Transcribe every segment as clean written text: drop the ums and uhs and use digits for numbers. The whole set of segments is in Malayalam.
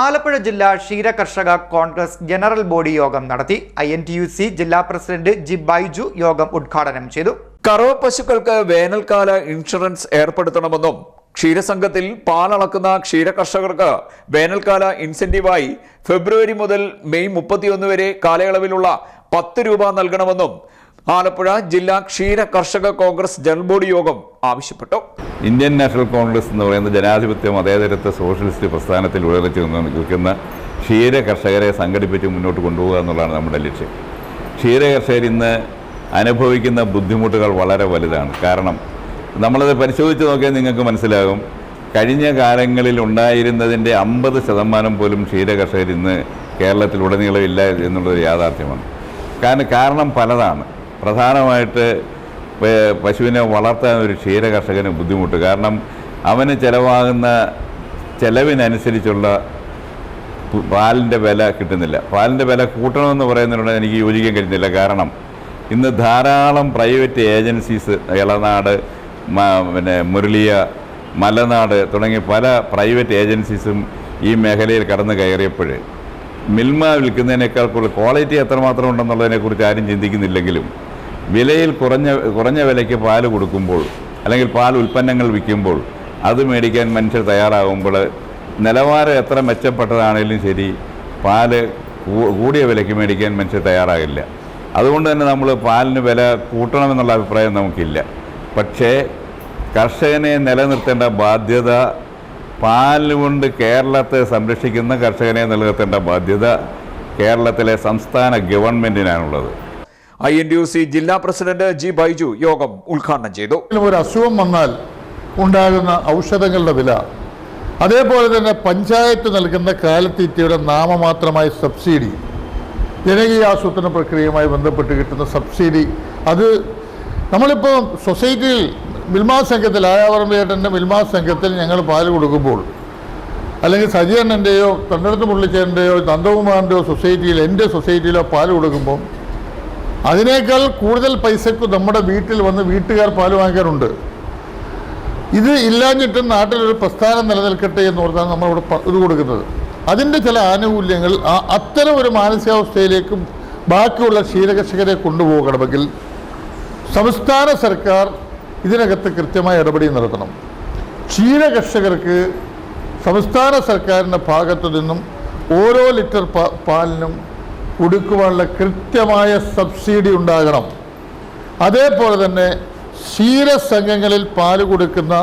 ആലപ്പുഴ ജില്ലാ ക്ഷീര കർഷക കോൺഗ്രസ് ജനറൽ ബോഡി യോഗം നടത്തി. INTUC ജില്ലാ പ്രസിഡന്റ് ജി ബൈജു യോഗം ഉദ്ഘാടനം ചെയ്തു. കറവ പശുക്കൾക്ക് വേനൽക്കാല ഇൻഷുറൻസ് ഏർപ്പെടുത്തണമെന്നും ക്ഷീരസംഘത്തിൽ പാലളക്കുന്ന ക്ഷീര കർഷകർക്ക് വേനൽക്കാല ഇൻസെന്റീവായി ഫെബ്രുവരി മുതൽ മെയ് 31 വരെ കാലയളവിലുള്ള 10 രൂപ നൽകണമെന്നും ആലപ്പുഴ ജില്ലാ ക്ഷീര കർഷക കോൺഗ്രസ് ജനറൽ ബോഡി യോഗം ആവശ്യപ്പെട്ടു. ഇന്ത്യൻ നാഷണൽ കോൺഗ്രസ് എന്ന് പറയുന്ന ജനാധിപത്യ മതേതരത്വ സോഷ്യലിസ്റ്റ് പ്രസ്ഥാനത്തിൽ ഉയർച്ചു നിൽക്കുന്ന ക്ഷീര കർഷകരെ സംഘടിപ്പിച്ച് മുന്നോട്ട് കൊണ്ടുപോകുക എന്നുള്ളതാണ് നമ്മുടെ ലക്ഷ്യം. ക്ഷീര കർഷകർ ഇന്ന് അനുഭവിക്കുന്ന ബുദ്ധിമുട്ടുകൾ വളരെ വലുതാണ്. കാരണം നമ്മളത് പരിശോധിച്ച് നോക്കിയാൽ നിങ്ങൾക്ക് മനസ്സിലാകും, കഴിഞ്ഞ കാലങ്ങളിൽ ഉണ്ടായിരുന്നതിൻ്റെ 50% പോലും ക്ഷീര കർഷകർ ഇന്ന് കേരളത്തിലുടനീളം ഇല്ല എന്നുള്ളൊരു യാഥാർത്ഥ്യമാണ്. കാരണം പലതാണ്. പ്രധാനമായിട്ട് പശുവിനെ വളർത്താൻ ഒരു ക്ഷീര കർഷകന് ബുദ്ധിമുട്ട്. കാരണം അവന് ചിലവാകുന്ന ചിലവിനനുസരിച്ചുള്ള പാലിൻ്റെ വില കിട്ടുന്നില്ല. പാലിൻ്റെ വില കൂട്ടണമെന്ന് പറയുന്നതിനോട് എനിക്ക് യോജിക്കാൻ കഴിയുന്നില്ല. കാരണം ഇന്ന് ധാരാളം പ്രൈവറ്റ് ഏജൻസീസ്, ഇളനാട്, മുരളിയ, മലനാട് തുടങ്ങിയ പല പ്രൈവറ്റ് ഏജൻസീസും ഈ മേഖലയിൽ കടന്നു കയറിയപ്പോൾ മിൽമ വിൽക്കുന്നതിനേക്കാൾ കൂടുതൽ ക്വാളിറ്റി എത്രമാത്രം ഉണ്ടെന്നുള്ളതിനെക്കുറിച്ച് ആരും ചിന്തിക്കുന്നില്ലെങ്കിലും വിലയിൽ കുറഞ്ഞ വിലയ്ക്ക് പാല് കൊടുക്കുമ്പോൾ അല്ലെങ്കിൽ പാൽ ഉൽപ്പന്നങ്ങൾ വിൽക്കുമ്പോൾ അത് മേടിക്കാൻ മനുഷ്യർ തയ്യാറാകുമ്പോൾ നിലവാരം എത്ര മെച്ചപ്പെട്ടതാണെങ്കിലും ശരി, പാല് കൂടിയ വിലയ്ക്ക് മേടിക്കാൻ മനുഷ്യർ തയ്യാറാകില്ല. അതുകൊണ്ട് തന്നെ നമ്മൾ പാലിന് വില കൂട്ടണമെന്നുള്ള അഭിപ്രായം നമുക്കില്ല. പക്ഷേ കർഷകനെ നിലനിർത്തേണ്ട ബാധ്യത, പാലുകൊണ്ട് കേരളത്തെ സംരക്ഷിക്കുന്ന കർഷകനെ നിലനിർത്തേണ്ട ബാധ്യത കേരളത്തിലെ സംസ്ഥാന ഗവൺമെൻറ്റിനാണുള്ളത്. INTUC ജില്ലാ പ്രസിഡന്റ് ജി ബൈജു യോഗം ഉദ്ഘാടനം ചെയ്തു. ഒരു അസുഖം വന്നാൽ ഉണ്ടാകുന്ന ഔഷധങ്ങളുടെ വില, അതേപോലെ തന്നെ പഞ്ചായത്ത് നൽകുന്ന കാലിത്തീറ്റയുടെ നാമമാത്രമായ സബ്സിഡി, ജനകീയ ആസൂത്രണ പ്രക്രിയയുമായി ബന്ധപ്പെട്ട് കിട്ടുന്ന സബ്സിഡി, അത് നമ്മളിപ്പോൾ സൊസൈറ്റിയിൽ മിൽമാ സംഘത്തിൽ, ആയാവറമ്പേട്ടൻ്റെ മിൽമാ സംഘത്തിൽ ഞങ്ങൾ പാല് കൊടുക്കുമ്പോൾ, അല്ലെങ്കിൽ സജീവണ്ണൻ്റെയോ തൊണ്ടടുത്ത് മുള്ളിച്ചേരൻ്റെയോ നന്ദകുമാറിൻ്റെയോ സൊസൈറ്റിയിൽ, എൻ്റെ സൊസൈറ്റിയിലോ പാല് കൊടുക്കുമ്പോൾ അതിനേക്കാൾ കൂടുതൽ പൈസക്ക് നമ്മുടെ വീട്ടിൽ വന്ന് വീട്ടുകാർ പാല് വാങ്ങിക്കാറുണ്ട്. ഇത് ഇല്ലാഞ്ഞിട്ടും നാട്ടിലൊരു പ്രസ്ഥാനം നിലനിൽക്കട്ടെ എന്ന് ഓർത്താണ് നമ്മളിവിടെ ഇത് കൊടുക്കുന്നത്. അതിൻ്റെ ചില ആനുകൂല്യങ്ങൾ അത്തരം ഒരു മാനസികാവസ്ഥയിലേക്കും ബാക്കിയുള്ള ക്ഷീരകർഷകരെ കൊണ്ടുപോകണമെങ്കിൽ സംസ്ഥാന സർക്കാർ ഇതിനകത്ത് കൃത്യമായ ഇടപെടൽ നടത്തണം. ക്ഷീരകർഷകർക്ക് സംസ്ഥാന സർക്കാരിൻ്റെ ഭാഗത്തു നിന്നും ഓരോ ലിറ്റർ പാലിനും കൊടുക്കുവാനുള്ള കൃത്യമായ സബ്സിഡി ഉണ്ടാകണം. അതേപോലെ തന്നെ ക്ഷീരസംഘങ്ങളിൽ പാല് കൊടുക്കുന്ന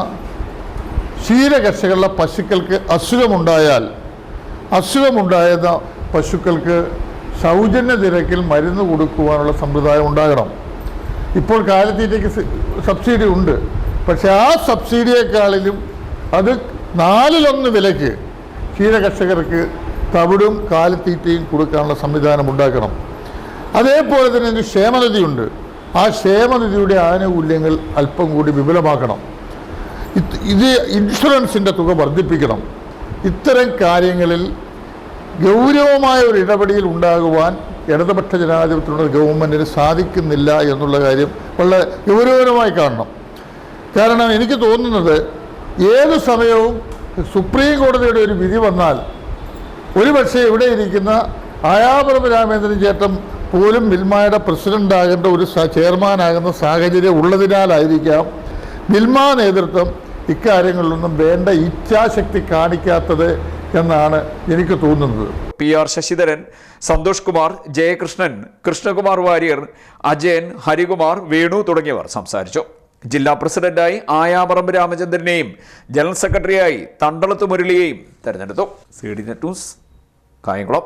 ക്ഷീരകർഷകരുടെ പശുക്കൾക്ക് അസുഖമുണ്ടായ പശുക്കൾക്ക് സൗജന്യ നിരക്കിൽ മരുന്ന് കൊടുക്കുവാനുള്ള സമ്പ്രദായം ഉണ്ടാകണം. ഇപ്പോൾ കാലിത്തീറ്റയ്ക്ക് സബ്സിഡി ഉണ്ട്, പക്ഷേ ആ സബ്സിഡിയെക്കാളിലും അത് 4-1 വിലയ്ക്ക് ക്ഷീരകർഷകർക്ക് തവിടും കാലിത്തീറ്റയും കൊടുക്കാനുള്ള സംവിധാനം ഉണ്ടാക്കണം. അതേപോലെ തന്നെ ഒരു ക്ഷേമനിധിയുണ്ട്. ആ ക്ഷേമനിധിയുടെ ആനുകൂല്യങ്ങൾ അല്പം കൂടി വിപുലമാക്കണം. ഇത് ഇൻഷുറൻസിൻ്റെ തുക വർദ്ധിപ്പിക്കണം. ഇത്തരം കാര്യങ്ങളിൽ ഗൗരവമായ ഒരു ഇടപെടൽ ഉണ്ടാകുവാൻ ഇടതുപക്ഷ ജനാധിപത്യത്തിലുള്ള ഗവൺമെൻറ്റിന് സാധിക്കുന്നില്ല എന്നുള്ള കാര്യം വളരെ ഗൗരവമായി കാണണം. കാരണം എനിക്ക് തോന്നുന്നത് ഏത് സമയവും സുപ്രീം കോടതിയുടെ ഒരു വിധി വന്നാൽ ഒരുപക്ഷെ ഇവിടെ ഇരിക്കുന്ന ആയാപുരം രാമേന്ദ്രൻ ചേട്ടൻ പോലും മിൽമയുടെ പ്രസിഡൻ്റാകേണ്ട ഒരു ചെയർമാനാകുന്ന സാഹചര്യം ഉള്ളതിനാലായിരിക്കാം മിൽമ നേതൃത്വം ഇക്കാര്യങ്ങളിലൊന്നും വേണ്ട ഇച്ഛാശക്തി കാണിക്കാത്തത് എന്നാണ് എനിക്ക് തോന്നുന്നത്. PR ശശിധരൻ, സന്തോഷ് കുമാർ, ജയകൃഷ്ണൻ, കൃഷ്ണകുമാർ വാര്യർ, അജയൻ, ഹരികുമാർ, വേണു തുടങ്ങിയവർ സംസാരിച്ചു. ജില്ലാ പ്രസിഡന്റായി ആയാപറമ്പ് രാമചന്ദ്രനെയും ജനറൽ സെക്രട്ടറിയായി തണ്ടളത്ത് മുരളിയെയും തെരഞ്ഞെടുത്തു. CDNet news, Kayamkulam.